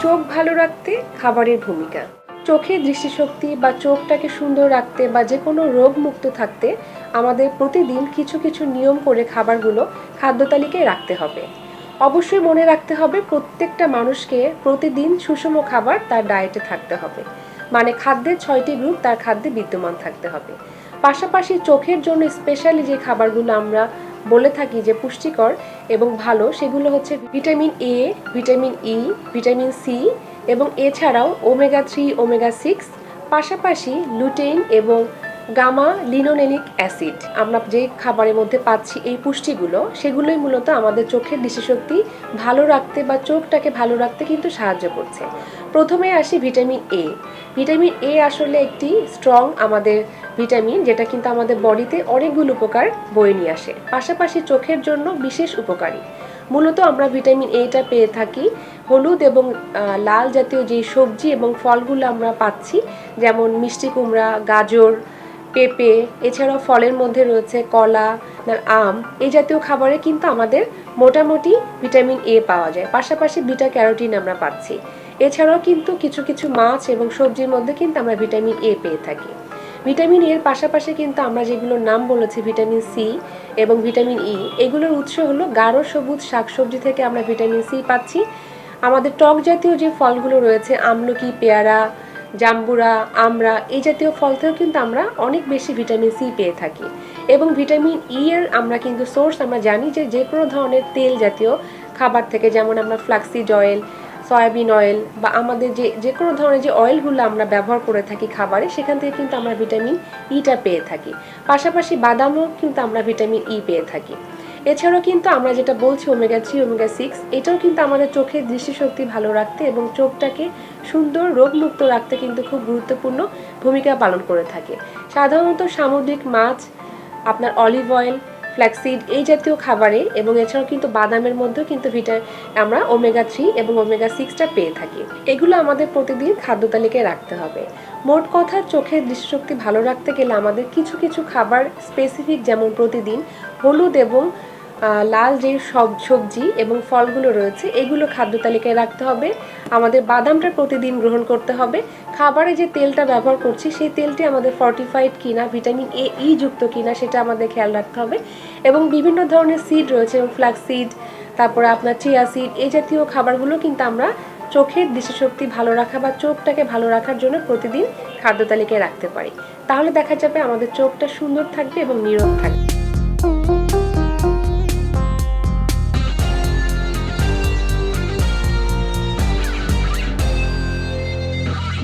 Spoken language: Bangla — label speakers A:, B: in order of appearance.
A: চোখ ভালো রাখতে খাবারের ভূমিকা। চোখের দৃষ্টিশক্তি বা চোখটাকে সুন্দর রাখতে বা যে কোনো রোগমুক্ত থাকতে আমাদের প্রতিদিন কিছু কিছু নিয়ম করে খাবারগুলো খাদ্য তালিকায় রাখতে হবে। অবশ্যই মনে রাখতে হবে প্রত্যেকটা মানুষকে প্রতিদিন সুষম খাবার তার ডায়েটে থাকতে হবে, মানে খাদ্যের 6টি গ্রুপ তার খাদ্যে বিদ্যমান থাকতে হবে। পাশাপাশি চোখের জন্য স্পেশালি যে খাবারগুলো আমরা বলে থাকি যে পুষ্টিকর এবং ভালো, সেগুলো হচ্ছে vitamin A, vitamin E, vitamin C এবং এছাড়াও ওমেগা 3, ওমেগা 6, পাশাপাশি লুটেইন এবং গামা লিনোলেনিক অ্যাসিড। আমরা যে খাবারের মধ্যে পাচ্ছি এই পুষ্টিগুলো, সেগুলোই মূলত আমাদের চোখের দৃষ্টিশক্তি ভালো রাখতে বা চোখটাকে ভালো রাখতে কিন্তু সাহায্য করছে। প্রথমে আসি ভিটামিন এ। ভিটামিন এ আসলে একটি স্ট্রং আমাদের ভিটামিন, যেটা কিন্তু আমাদের বডিতে অনেকগুলো উপকার বয়ে নিয়ে আসে, পাশাপাশি চোখের জন্য বিশেষ উপকারী। মূলত আমরা ভিটামিন এটা পেয়ে থাকি হলুদ এবং লাল জাতীয় যে সবজি এবং ফলগুলো আমরা পাচ্ছি, যেমন মিষ্টি কুমড়া, গাজর, পেঁপে, এছাড়াও ফলের মধ্যে রয়েছে কলা, আম, এই জাতীয় খাবারে কিন্তু আমাদের মোটামুটি ভিটামিন এ পাওয়া যায়। পাশাপাশি বিটা ক্যারোটিন আমরা পাচ্ছি। এছাড়াও কিন্তু কিছু কিছু মাছ এবং সবজির মধ্যে কিন্তু আমরা ভিটামিন এ পেয়ে থাকি। ভিটামিন এর পাশাপাশি কিন্তু আমরা যেগুলোর নাম বলেছি ভিটামিন সি এবং ভিটামিন ই, এগুলোর উৎস হলো গাঢ় সবুজ শাকসবজি থেকে আমরা ভিটামিন সি পাচ্ছি। আমাদের টক জাতীয় যে ফলগুলো রয়েছে, আমলকি, পেয়ারা, জাম্বুরা, আমড়া, এই জাতীয় ফল থেকেও কিন্তু আমরা অনেক বেশি ভিটামিন সি পেয়ে থাকি। এবং ভিটামিন ই এর আমরা কিন্তু সোর্স আমরা জানি যে কোনো ধরনের তেল জাতীয় খাবার থেকে, যেমন আমরা ফ্লাক্সিড অয়েল, সয়াবিন অয়েল বা আমাদের যে কোনো ধরনের যে অয়েলগুলো আমরা ব্যবহার করে থাকি খাবারে, সেখান থেকে কিন্তু আমরা ভিটামিন ইটা পেয়ে থাকি। পাশাপাশি বাদামও কিন্তু আমরা ভিটামিন ই পেয়ে থাকি। এছাড়াও কিন্তু আমরা যেটা বলছি ওমেগা 3, ওমেগা 6, এটাও কিন্তু আমাদের চোখের দৃষ্টিশক্তি ভালো রাখতে এবং চোখটাকে সুন্দর রোগমুক্ত রাখতে কিন্তু খুব গুরুত্বপূর্ণ ভূমিকা পালন করে থাকে। সাধারণত সামুদ্রিক মাছ, আপনার অলিভ অয়েল, ফ্ল্যাক্সিড, এই জাতীয় খাবারে এবং এছাড়াও কিন্তু বাদামের মধ্যেও কিন্তু আমরা ওমেগা 3 এবং ওমেগা 6টা পেয়ে থাকি। এগুলো আমাদের প্রতিদিন খাদ্য তালিকায় রাখতে হবে। মোট কথা, চোখের দৃষ্টিশক্তি ভালো রাখতে গেলে আমাদের কিছু কিছু খাবার স্পেসিফিক, যেমন প্রতিদিন হলুদ এবং লাল যে সবজি এবং ফলগুলো রয়েছে, এগুলো খাদ্য তালিকায় রাখতে হবে। আমাদের বাদামটা প্রতিদিন গ্রহণ করতে হবে। খাবারে যে তেলটা ব্যবহার করছি, সেই তেলটি আমাদের ফর্টিফাইড কিনা, ভিটামিন এ ই যুক্ত কিনা, সেটা আমাদের খেয়াল রাখতে হবে। এবং বিভিন্ন ধরনের সিড রয়েছে, এবং ফ্ল্যাক্সিড, তারপরে আপনার চিয়া সিড, এই জাতীয় খাবারগুলো কিন্তু আমরা চোখের দৃষ্টিশক্তি ভালো রাখা বা চোখটাকে ভালো রাখার জন্য প্রতিদিন খাদ্য তালিকায় রাখতে পারি। তাহলে দেখা যাবে আমাদের চোখটা সুন্দর থাকবে এবং নীরব থাকবে।